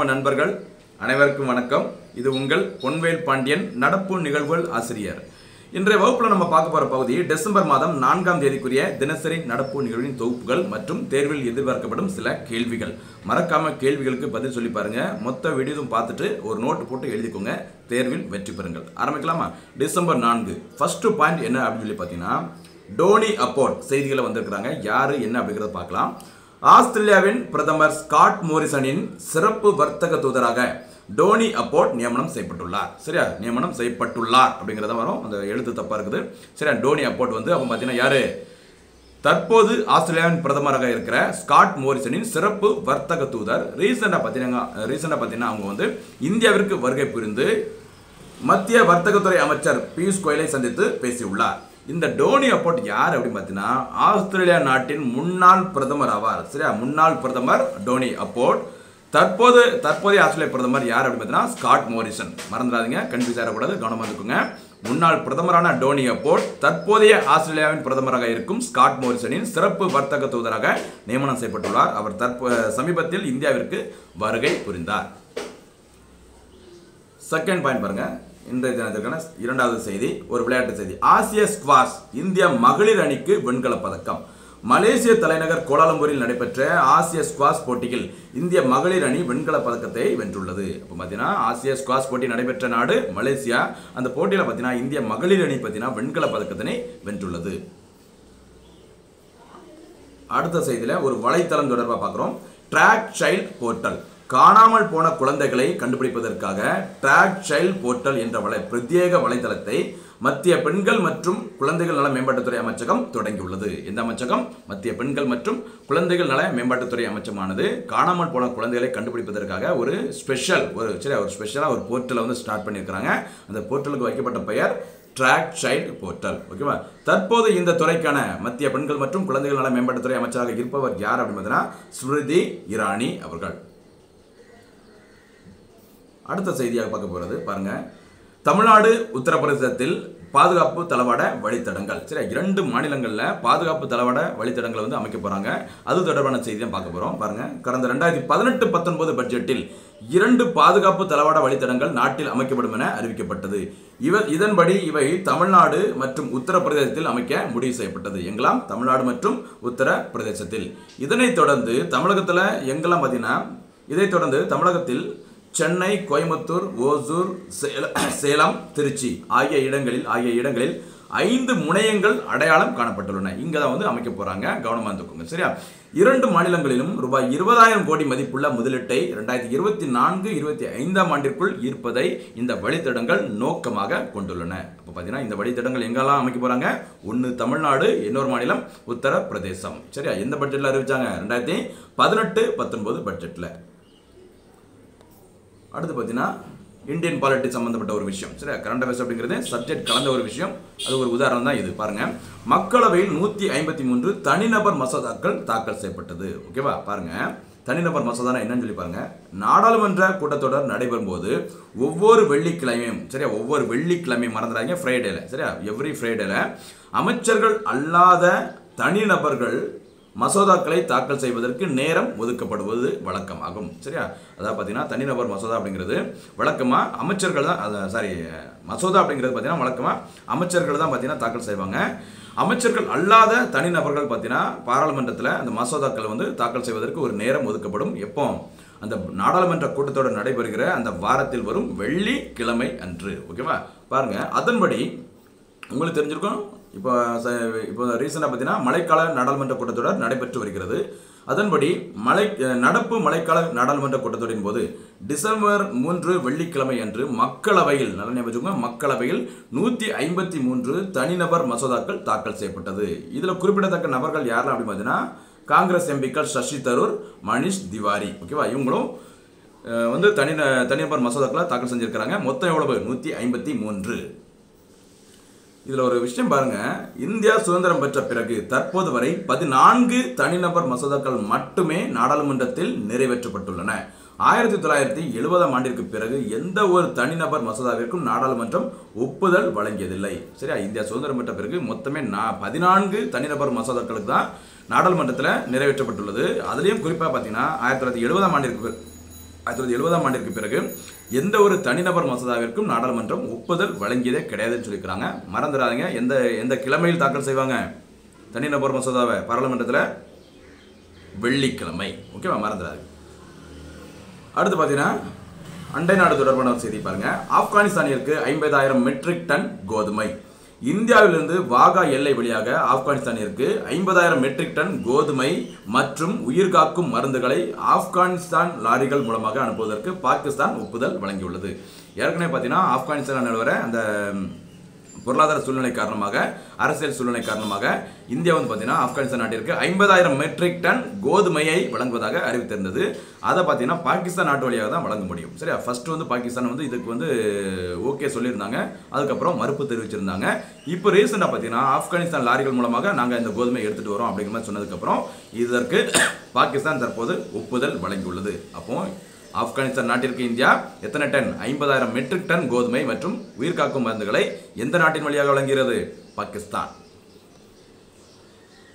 நண்பர்கள் அனைவருக்கும் வணக்கம். இது உங்கள் பொன்வேல் பாண்டியன் நடப்பு நிகழ்வுகள் ஆசிரியர். இன்றைய வகுப்புல நம்ம பார்க்க போற பகுதி டிசம்பர் மாதம் 4ஆம் தேதிக்குரிய தினசரி நடப்பு நிகழ்வின் தொகுப்புகள் மற்றும் தேர்வில் எதிர்பார்க்கப்படும் சில கேள்விகள். மறக்காம கேள்விகளுக்கு பதில் சொல்லி பாருங்க. மொத்த வீடியோவும் பார்த்துட்டு ஒரு நோட் போட்டு எழுதிக்கோங்க. தேர்வில் வெற்றி பெறுங்கள். ஆரம்பிக்கலாமா? டிசம்பர் 4 ஃபர்ஸ்ட் பாயிண்ட் என்ன அப்படின்னு சொல்லி பார்த்தீங்கன்னா, டோனி அப்போர்ட் செய்திகளை வந்திருக்கிறாங்க. யாரு என்ன அப்படிங்கிறத பார்க்கலாம். ஆஸ்திரேலியாவின் பிரதமர் ஸ்காட் மோரிசனின் சிறப்பு வர்த்தக தூதராக டோனி அப்போர்ட் நியமனம் செய்யப்பட்டுள்ளார். சரியா? நியமனம் செய்யப்பட்டுள்ளார் அப்படிங்கிறத வரும். அந்த எழுத்து தப்பா இருக்குது. சரியா? டோனி அப்போர்ட் வந்து அப்ப பார்த்தீங்கன்னா யாரு? தற்போது ஆஸ்திரேலியாவின் பிரதமராக இருக்கிற ஸ்காட் மோரிசனின் சிறப்பு வர்த்தக தூதர். ரீசெண்டாக பார்த்தீங்கன்னா அவங்க வந்து இந்தியாவிற்கு வருகை புரிந்து மத்திய வர்த்தகத்துறை அமைச்சர் பியூஷ் கோயலை சந்தித்து பேசியுள்ளார். இந்த டோனி அப்போர்ட் யார் அப்படின்னு பார்த்தீங்கன்னா, ஆஸ்திரேலியா நாட்டின் முன்னாள் பிரதமர் ஆவார். சரியா? முன்னாள் பிரதமர் டோனி அப்போர்ட். தற்போதைய ஆஸ்திரேலியா பிரதமர் யார் அப்படின்னு பார்த்தீங்கன்னா ஸ்காட் மோரிசன். மறந்துடாதீங்க, கன்ஃபியூஸ் ஆகக்கூடாது, கவனமாக இருக்குங்க. முன்னாள் பிரதமரான டோனி அப்போர்ட் தற்போதைய ஆஸ்திரேலியாவின் பிரதமராக இருக்கும் ஸ்காட் மோரிசனின் சிறப்பு வர்த்தக தூதராக நியமனம் செய்யப்பட்டுள்ளார். அவர் சமீபத்தில் இந்தியாவிற்கு வருகை புரிந்தார். செகண்ட் பாயிண்ட் பாருங்க. இன்றைய தினத்திற்கான இரண்டாவது செய்தி ஒரு விளையாட்டு செய்தி. ஆசிய ஸ்குவாஷ் இந்திய மகளிர் அணிக்கு வெண்கலப் பதக்கம். மலேசிய தலைநகர் கோலாலம்பூரில் நடைபெற்ற ஆசிய ஸ்குவாஷ் போட்டியில் இந்திய மகளிர் அணி வெண்கலப் பதக்கத்தை வென்றுள்ளது. இப்போ பார்த்தீங்கன்னா ஆசிய ஸ்குவாஷ் போட்டி நடைபெற்ற நாடு மலேசியா. அந்த போட்டியில் பார்த்தீங்கன்னா இந்திய மகளிர் அணி பார்த்தீங்கன்னா வெண்கலப் பதக்கத்தினை வென்றுள்ளது. அடுத்த செய்தியில் ஒரு வலைத்தளம் தொடர்பாக பார்க்குறோம். Track child portal. காணாமல் போன குழந்தைகளை கண்டுபிடிப்பதற்காக ட்ராக் சைல்ட் போர்ட்டல் என்ற பிரத்யேக வலைதளத்தை மத்திய பெண்கள் மற்றும் குழந்தைகள் நல மேம்பாட்டுத்துறை அமைச்சகம் தொடங்கியுள்ளது. எந்த அமைச்சகம்? மத்திய பெண்கள் மற்றும் குழந்தைகள் நல மேம்பாட்டுத்துறை அமைச்சகமானது காணாமல் போன குழந்தைகளை கண்டுபிடிப்பதற்காக ஒரு ஸ்பெஷலாக ஒரு போர்ட்டலை வந்து ஸ்டார்ட் பண்ணியிருக்கிறாங்க. அந்த போர்ட்டலுக்கு வைக்கப்பட்ட பெயர் ட்ராக் சைல்ட் போர்ட்டல். ஓகேவா? தற்போது இந்த துறைக்கான மத்திய பெண்கள் மற்றும் குழந்தைகள் நல மேம்பாட்டுத்துறை அமைச்சராக இருப்பவர் யார் அப்படின்னு பார்த்தீங்கன்னா ஸ்மிருதி இரானி அவர்கள். அடுத்த செய்தியாக பார்க்க போறது பாருங்க. தமிழ்நாடு உத்தரப்பிரதேசத்தில் பாதுகாப்பு தளவாட வழித்தடங்கள். சரி, 2 மாநிலங்களில் பாதுகாப்பு தளவாட வழித்தடங்களை வந்து அமைக்க போறாங்க. அது தொடர்பான செய்தி தான் பார்க்க போறோம். பாருங்க, கடந்த 2018-19 பட்ஜெட்டில் 2 பாதுகாப்பு தளவாட வழித்தடங்கள் நாட்டில் அமைக்கப்படும் என அறிவிக்கப்பட்டது. இதன்படி இவை தமிழ்நாடு மற்றும் உத்தரப்பிரதேசத்தில் அமைக்க முடிவு செய்யப்பட்டது. எங்கெல்லாம்? தமிழ்நாடு மற்றும் உத்தரப்பிரதேசத்தில். இதனைத் தொடர்ந்து தமிழகத்தில் எங்கெல்லாம் பார்த்தீங்கன்னா, இதைத் தொடர்ந்து தமிழகத்தில் சென்னை, கோயம்புத்தூர், ஓசூர், சேலம், திருச்சி ஆகிய இடங்களில் 5 முனையங்கள் அடையாளம் காணப்பட்டுள்ளன. இங்க தான் வந்து அமைக்க போறாங்க. கவனமா இருந்துக்கோங்க. சரியா? 2 மாநிலங்களிலும் ரூபாய் 20,000 கோடி மதிப்புள்ள முதலீட்டை 2024-25ஆம் ஆண்டிற்குள் ஈர்ப்பதை இந்த வழித்தடங்கள் நோக்கமாக கொண்டுள்ளன. அப்ப பாத்தீங்கன்னா இந்த வழித்தடங்கள் எங்கெல்லாம் அமைக்க போறாங்க? ஒன்னு தமிழ்நாடு, இன்னொரு மாநிலம் உத்தரப்பிரதேசம். சரியா? எந்த பட்ஜெட்ல அறிவிச்சாங்க? 2018-19 பட்ஜெட்ல. அடுத்து பார்த்தீங்கன்னா இந்தியன் பாலிட்டிக்ஸ் சம்பந்தப்பட்ட ஒரு விஷயம். சரி, கரண்ட் அஃபேர்ஸ் அப்படிங்கிறது சப்ஜெக்ட் கலந்த ஒரு விஷயம். அது ஒரு உதாரணம் தான் இது. பாருங்க, மக்களவையில் 153 தனிநபர் மசோதாக்கள் தாக்கல் செய்யப்பட்டது. ஓகேவா? பாருங்க, தனிநபர் மசோதா என்னன்னு சொல்லி பாருங்க. நாடாளுமன்ற கூட்டத்தொடர் நடைபெறும் போது ஒவ்வொரு வெள்ளிக்கிழமையும், சரியா, ஒவ்வொரு வெள்ளிக்கிழமையும் மறந்துடாதீங்க, ஃப்ரைடேல, சரியா, எவ்ரி ஃப்ரைடேல அமைச்சர்கள் அல்லாத தனிநபர்கள் மசோதாக்களை தாக்கல் செய்வதற்கு நேரம் ஒதுக்கப்படுவது வழக்கமாகும். சரியா? அதாவது பார்த்தீங்கன்னா தனிநபர் மசோதா அப்படிங்கிறது வழக்கமாக அமைச்சர்கள் தான், மசோதா அப்படிங்கிறது பார்த்தீங்கன்னா வழக்கமாக அமைச்சர்கள் தான் பார்த்தீங்கன்னா தாக்கல் செய்வாங்க. அமைச்சர்கள் அல்லாத தனிநபர்கள் பார்த்தீங்கன்னா பாராளுமன்றத்தில் அந்த மசோதாக்களை வந்து தாக்கல் செய்வதற்கு ஒரு நேரம் ஒதுக்கப்படும். எப்போ? அந்த நாடாளுமன்ற கூட்டத்தொடர் நடைபெறுகிற அந்த வாரத்தில் வரும் வெள்ளிக்கிழமை அன்று. ஓகேவா? பாருங்க, அதன்படி உங்களுக்கு தெரிஞ்சிருக்கும். இப்போ ரீசெண்டாக பார்த்தீங்கன்னா மழைக்கால நாடாளுமன்ற கூட்டத்தொடர் நடைபெற்று வருகிறது. அதன்படி நடப்பு மழைக்கால நாடாளுமன்ற கூட்டத்தொடரின் போது டிசம்பர் 3 வெள்ளிக்கிழமை அன்று மக்களவையில் 153 தனிநபர் மசோதாக்கள் தாக்கல் செய்யப்பட்டது. இதில் குறிப்பிடத்தக்க நபர்கள் யாரெல்லாம் அப்படின்னு பார்த்தீங்கன்னா காங்கிரஸ் எம்பிக்கள் சசி தரூர், மணிஷ் திவாரி. ஓகேவா? இவங்களும் வந்து தனிநபர் மசோதாக்களை தாக்கல் செஞ்சிருக்கிறாங்க. மொத்தம் எவ்வளவு? 153. இதுல ஒரு விஷயம் பாருங்க. இந்தியா சுதந்திரம் பெற்ற பிறகு தற்போது வரை 14 தனிநபர் மசோதாக்கள் மட்டுமே நாடாளுமன்றத்தில் நிறைவேற்றப்பட்டுள்ளன. 1970ஆம் ஆண்டிற்கு பிறகு எந்த ஒரு தனிநபர் மசோதாவிற்கும் நாடாளுமன்றம் ஒப்புதல் வழங்கியதில்லை. சரியா, இந்தியா சுதந்திரம் பெற்ற பிறகு மொத்தமே 14 தனிநபர் மசோதாக்களுக்கு தான் நாடாளுமன்றத்தில் நிறைவேற்றப்பட்டுள்ளது. அதுலேயும் குறிப்பாக பார்த்தீங்கன்னா 1970ஆம் ஆண்டிற்கு பிறகு எந்த ஒரு தனிநபர் மசோதாவிற்கும் நாடாளுமன்றம் ஒப்புதல் வழங்கியதே கிடையாதுன்னு சொல்லியிருக்கிறாங்க. மறந்துடாதீங்க, எந்த கிழமையில் தாக்கல் செய்வாங்க தனிநபர் மசோதாவை பாராளுமன்றத்தில்? வெள்ளிக்கிழமை. ஓகேவா, மறந்துடாது. அடுத்து பார்த்தீங்கன்னா அண்டை நாடு தொடர்பான ஒரு செய்தி பாருங்க. ஆப்கானிஸ்தானிற்கு 50,000 மெட்ரிக் டன் கோதுமை. இந்தியாவிலிருந்து வாகா எல்லை வழியாக ஆப்கானிஸ்தானிற்கு 50,000 மெட்ரிக் டன் கோதுமை மற்றும் உயிர்காக்கும் மருந்துகளை ஆப்கானிஸ்தான் லாரிகள் மூலமாக அனுப்புவதற்கு பாகிஸ்தான் ஒப்புதல் வழங்கியுள்ளது. ஏற்கனவே பார்த்தீங்கன்னா ஆப்கானிஸ்தான் நிலவர அந்த பொருளாதார சூழ்நிலை காரணமாக, அரசியல் சூழ்நிலை காரணமாக இந்தியா வந்து பார்த்தீங்கன்னா ஆப்கானிஸ்தான் நாட்டிற்கு 50,000 மெட்ரிக் டன் கோதுமையை வழங்குவதாக அறிவித்திருந்தது. அதை பார்த்தீங்கன்னா பாகிஸ்தான் நாட்டு வழியாக தான் வழங்க முடியும். சரியா, ஃபர்ஸ்ட் வந்து பாகிஸ்தான் வந்து இதுக்கு வந்து ஓகே சொல்லியிருந்தாங்க, அதுக்கப்புறம் மறுப்பு தெரிவிச்சிருந்தாங்க. இப்போ ரீசெண்டாக பார்த்தீங்கன்னா ஆப்கானிஸ்தான் லாரிகள் மூலமாக நாங்கள் இந்த கோதுமை எடுத்துகிட்டு வரோம் அப்படிங்கிற மாதிரி சொன்னதுக்கப்புறம் இதற்கு பாகிஸ்தான் தற்போது ஒப்புதல் வழங்கியுள்ளது. அப்போ ஆப்கானிஸ்தான் நாட்டிற்கு இந்தியா எத்தனை டன்? 50,000 மெட்ரிக் டன் கோதுமை மற்றும் உயிர்காக்கும் மருந்துகளை எந்த நாட்டின் வழியாக வழங்குகிறது? பாகிஸ்தான்.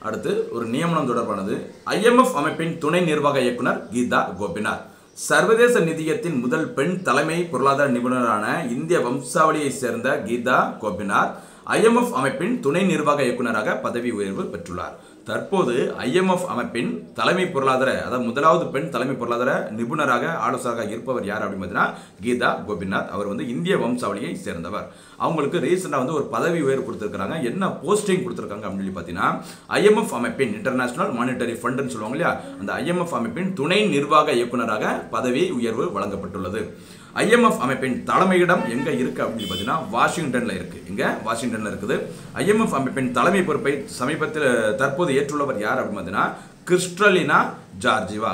அடுத்து ஒரு நியமனம் தொடர்பானது. IMF அமைப்பின் துணை நிர்வாக இயக்குனர் கீதா கோபிநாத். சர்வதேச நிதியத்தின் முதல் பெண் தலைமை பொருளாதார நிபுணரான இந்திய வம்சாவளியை சேர்ந்த கீதா கோபிநாத் IMF அமைப்பின் துணை நிர்வாக இயக்குநராக பதவி உயர்வு பெற்றுள்ளார். தற்போது IMF அமைப்பின் தலைமை பொருளாதார, அதாவது முதலாவது பெண் தலைமை பொருளாதார நிபுணராக ஆலோசகராக இருப்பவர் யார் அப்படின்னு பார்த்தீங்கன்னா கீதா கோபிநாத். அவர் வந்து இந்திய வம்சாவளியை சேர்ந்தவர். அவங்களுக்கு ரீசெண்டாக வந்து ஒரு பதவி உயர்வு கொடுத்துருக்காங்க. என்ன போஸ்டிங் கொடுத்துருக்காங்க அப்படின்னு சொல்லி பார்த்தீங்கன்னா IMF அமைப்பின் இன்டர்நேஷனல் மானிட்டரி ஃபண்டுன்னு சொல்லுவாங்க இல்லையா, அந்த IMF அமைப்பின் துணை நிர்வாக இயக்குநராக பதவி உயர்வு வழங்கப்பட்டுள்ளது. IMF அமைப்பின் தலைமையிடம் எங்க இருக்கு அப்படின்னு பார்த்தீங்கன்னா வாஷிங்டன்ல இருக்கு. இங்க வாஷிங்டன்ல இருக்குது. IMF அமைப்பின் தலைமை பொறுப்பை சமீபத்தில் தற்போது ஏற்றுள்ளவர் யார் அப்படின்னு பார்த்தீங்கன்னா கிறிஸ்டலினா ஜார்ஜிவா.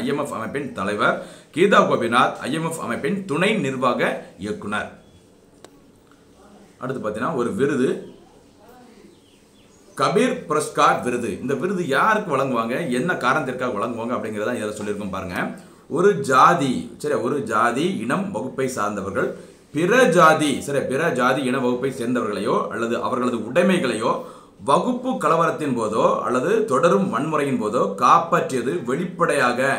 IMF அமைப்பின் தலைவர். கீதா கோபிநாத் IMF அமைப்பின் துணை நிர்வாக இயக்குனர். அடுத்து பார்த்தீங்கன்னா ஒரு விருது, கபீர் புரஸ்கார் விருது. இந்த விருது யாருக்கு வழங்குவாங்க, என்ன காரணத்திற்காக வழங்குவாங்க அப்படிங்கிறத இதில் சொல்லியிருக்கோம் பாருங்க. ஒரு ஜாதி, சரி, ஒரு ஜாதி இனம் வகுப்பை சார்ந்தவர்கள் பிற ஜாதி இன வகுப்பை சேர்ந்தவர்களையோ அல்லது அவர்களது உடைமைகளையோ வகுப்பு கலவரத்தின் போதோ அல்லது தொடரும் வன்முறையின் போதோ காப்பாற்றியது வெளிப்படையாக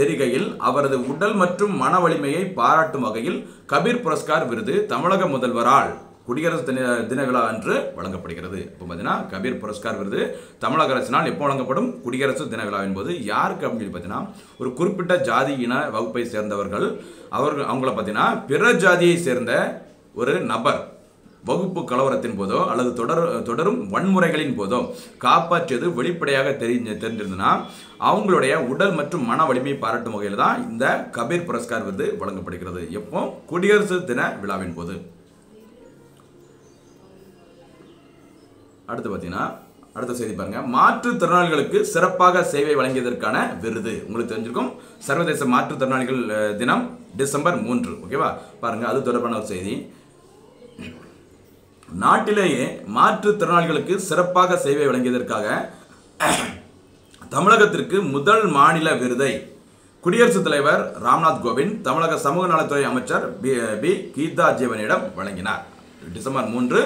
தெரிகையில் அவரது உடல் மற்றும் மன வலிமையை பாராட்டும் வகையில் கபீர் புரஸ்கார் விருது தமிழக முதல்வரால் குடியரசு தின விழா அன்று வழங்கப்படுகிறது. இப்போ பார்த்தீங்கன்னா கபீர் புரஸ்கார் விருது தமிழக அரசினால் எப்போ வழங்கப்படும்? குடியரசு தின விழாவின் போது. யாருக்கு அப்படின்னு பார்த்தீங்கன்னா ஒரு குறிப்பிட்ட ஜாதி இன வகுப்பை சேர்ந்தவர்கள், அவங்கள பார்த்தீங்கன்னா பிற ஜாதியை சேர்ந்த ஒரு நபர் வகுப்பு கலவரத்தின் போதோ அல்லது தொடரும் வன்முறைகளின் போதோ காப்பாற்றியது வெளிப்படையாக தெரிஞ்சிருந்ததுன்னா அவங்களுடைய உடல் மற்றும் மன வலிமையை பாராட்டும் வகையில் தான் இந்த கபீர் புரஸ்கார் விருது வழங்கப்படுகிறது. எப்போ? குடியரசு தின விழாவின் போது. அடுத்து பார்த்தீங்கன்னா அடுத்த செய்தி பாருங்க. மாற்றுத்திறனாளிகளுக்கு சிறப்பாக சேவை வழங்கியதற்கான விருது. உங்களுக்கு தெரிஞ்சிருக்கும், சர்வதேச மாற்றுத்திறனாளிகள் தினம் டிசம்பர் 3. ஓகேவா, பாருங்க, அது தொடர்பான ஒரு செய்தி. நாட்டிலேயே மாற்றுத்திறனாளிகளுக்கு சிறப்பாக சேவை வழங்கியதற்காக தமிழகத்திற்கு முதல் மாநில விருதை குடியரசுத் தலைவர் ராம்நாத் கோவிந்த் தமிழக சமூக நலத்துறை அமைச்சர் பி கீதா ஜீவனிடம் வழங்கினார். டிசம்பர் 3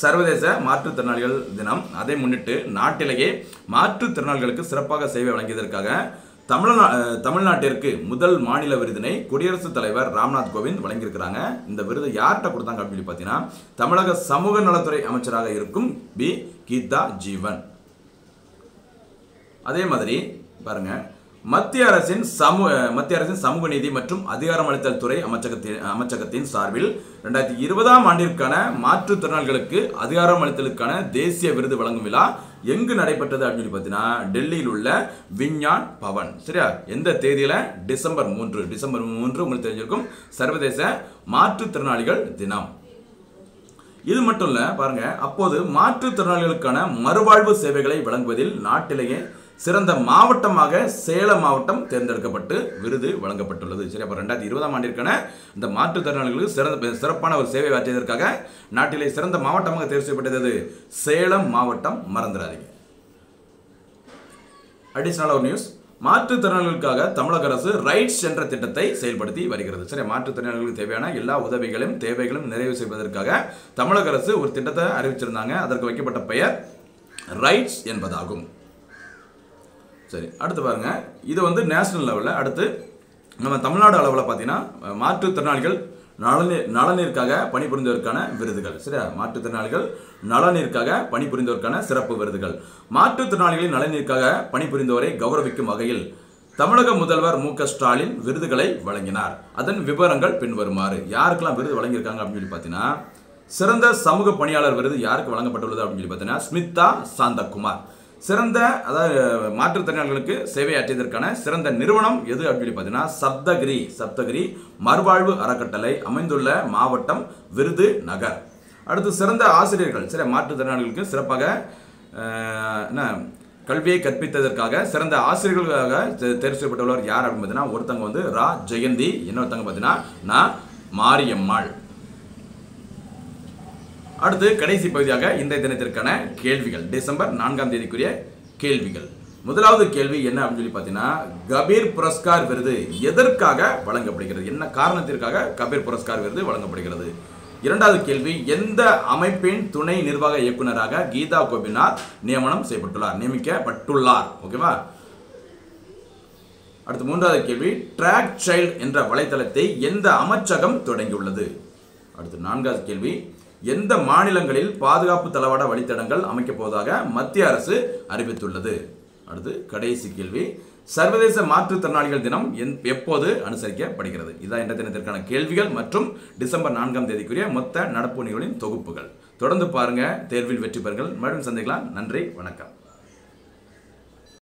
சர்வதேச மாற்றுத்திறனாளிகள் தினம். அதை முன்னிட்டு நாட்டிலேயே மாற்றுத்திறனாளிகளுக்கு சிறப்பாக சேவை வழங்கியதற்காக தமிழ்நாட்டிற்கு முதல் மாநில விருதினை குடியரசுத் தலைவர் ராம்நாத் கோவிந்த் வழங்கியிருக்கிறாங்க. இந்த விருது யார்கிட்ட கொடுத்தாங்க அப்படின்னு பார்த்தீங்கன்னா தமிழக சமூக நலத்துறை அமைச்சராக இருக்கும் பி கீதா ஜீவன். அதே மாதிரி பாருங்க, மத்திய அரசின் சமூக நீதி மற்றும் அதிகாரமளித்தல் துறை அமைச்சகத்தின் சார்பில் 2020ஆம் ஆண்டிற்கான மாற்றுத்திறனாளிகளுக்கு அதிகாரமளித்தலுக்கான தேசிய விருது வழங்கும் விழா எங்கு நடைபெற்றது அப்படின்னு பார்த்தீங்கன்னா டெல்லியில் உள்ள விஞ்ஞான் பவன். சரியா, எந்த தேதியில? டிசம்பர் 3. டிசம்பர் 3 உங்களுக்கு தெரிஞ்சிருக்கும், சர்வதேச மாற்றுத்திறனாளிகள் தினம். இது மட்டும் இல்ல, பாருங்க, அப்போது மாற்றுத்திறனாளிகளுக்கான மறுவாழ்வு சேவைகளை வழங்குவதில் நாட்டிலேயே சிறந்த மாவட்டமாக சேலம் மாவட்டம் தேர்ந்தெடுக்கப்பட்டு விருது வழங்கப்பட்டுள்ளது. சரி, அப்போ 2020ஆம் ஆண்டிற்கான இந்த மாற்றுத்திறனாளிகளுக்கு சிறப்பான ஒரு சேவை ஆற்றியதற்காக நாட்டிலே சிறந்த மாவட்டமாக தேர்வு செய்யப்பட்டது சேலம் மாவட்டம். மறந்துடாதீங்க. அடிஷனல் ஒரு நியூஸ், மாற்றுத்திறனாளிகளுக்காக தமிழக அரசு ரைட்ஸ் என்ற திட்டத்தை செயல்படுத்தி வருகிறது. சரி, மாற்றுத்திறனாளிகளுக்கு தேவையான எல்லா உதவிகளும் தேவைகளும் நிறைவு செய்வதற்காக தமிழக அரசு ஒரு திட்டத்தை அறிவிச்சிருந்தாங்க. அதற்கு வைக்கப்பட்ட பெயர் ரைட்ஸ் என்பதாகும். சரி, அடுத்து பாருங்க, இது வந்து நேஷனல் லெவலில். அடுத்து நம்ம தமிழ்நாடு அளவில் பார்த்தீங்கன்னா மாற்றுத்திறனாளிகள் நலனிற்காக பணிபுரிந்ததற்கான விருதுகள். சரியா, மாற்றுத்திறனாளிகள் நலனிற்காக பணிபுரிந்ததற்கான சிறப்பு விருதுகள். மாற்றுத்திறனாளிகளின் நலனிற்காக பணிபுரிந்தவரை கௌரவிக்கும் வகையில் தமிழக முதல்வர் மு.க. ஸ்டாலின் விருதுகளை வழங்கினார். அதன் விவரங்கள் பின்வருமாறு. யாருக்கெல்லாம் விருது வழங்கியிருக்காங்க அப்படின்னு சொல்லி பார்த்தீங்கன்னா, சிறந்த சமூக பணியாளர் விருது யாருக்கு வழங்கப்பட்டுள்ளது அப்படின்னு சொல்லி பார்த்தீங்கன்னா ஸ்மிதா சாந்தகுமார். சிறந்த, அதாவது மாற்றுத்திறனாளிகளுக்கு சேவையாற்றியதற்கான சிறந்த நிறுவனம் எது அப்படின்னு சொல்லி பார்த்தீங்கன்னா சப்தகிரி மறுவாழ்வு அறக்கட்டளை அமைந்துள்ள மாவட்டம் விருதுநகர். அடுத்து சிறந்த ஆசிரியர்கள். சரி, மாற்றுத்திறனாளிகளுக்கு சிறப்பாக கல்வியை கற்பித்ததற்காக சிறந்த ஆசிரியர்களுக்காக தேர்வு செய்யப்பட்டுள்ளவர் யார் அப்படின்னு பார்த்தீங்கன்னா, ஒருத்தங்க வந்து ரா ஜெயந்தி, இன்னொருத்தங்க பார்த்தீங்கன்னா மாரியம்மாள். அடுத்து கடைசி பகுதியாக இன்றைய தினத்திற்கான கேள்விகள், டிசம்பர் 4ஆம் தேதிக்குரிய கேள்விகள். முதலாவது கேள்வி என்ன அப்படின்னு சொல்லி பார்த்தீங்கன்னா, கபீர் புரஸ்கார் விருது எதற்காக வழங்கப்படுகிறது, என்ன காரணத்திற்காக கபீர் புரஸ்கார் விருது வழங்கப்படுகிறது? இரண்டாவது கேள்வி, எந்த அமைப்பின் துணை நிர்வாக இயக்குநராக கீதா கோபிநாத் நியமிக்கப்பட்டுள்ளார்? ஓகேவா. அடுத்து மூன்றாவது கேள்வி, ட்ராக் சைல்ட் என்ற வலைத்தளத்தை எந்த அமைச்சகம் தொடங்கியுள்ளது? அடுத்து நான்காவது கேள்வி, எந்த மாநிலங்களில் பாதுகாப்பு தளவாட வழித்தடங்கள் அமைக்கப் போவதாக மத்திய அரசு அறிவித்துள்ளது? அடுத்து கடைசி கேள்வி, சர்வதேச மாற்றுத்திறனாளிகள் தினம் எப்போது அனுசரிக்கப்படுகிறது? இதான் இன்றைய தினத்திற்கான கேள்விகள் மற்றும் டிசம்பர் 4ஆம் தேதிக்குரிய மொத்த நடப்பு நிகழ்வுகளின் தொகுப்புகள். தொடர்ந்து பாருங்க, தேர்வில் வெற்றி பெறுங்கள். மறுபடியும் சந்திக்கலாம். நன்றி, வணக்கம்.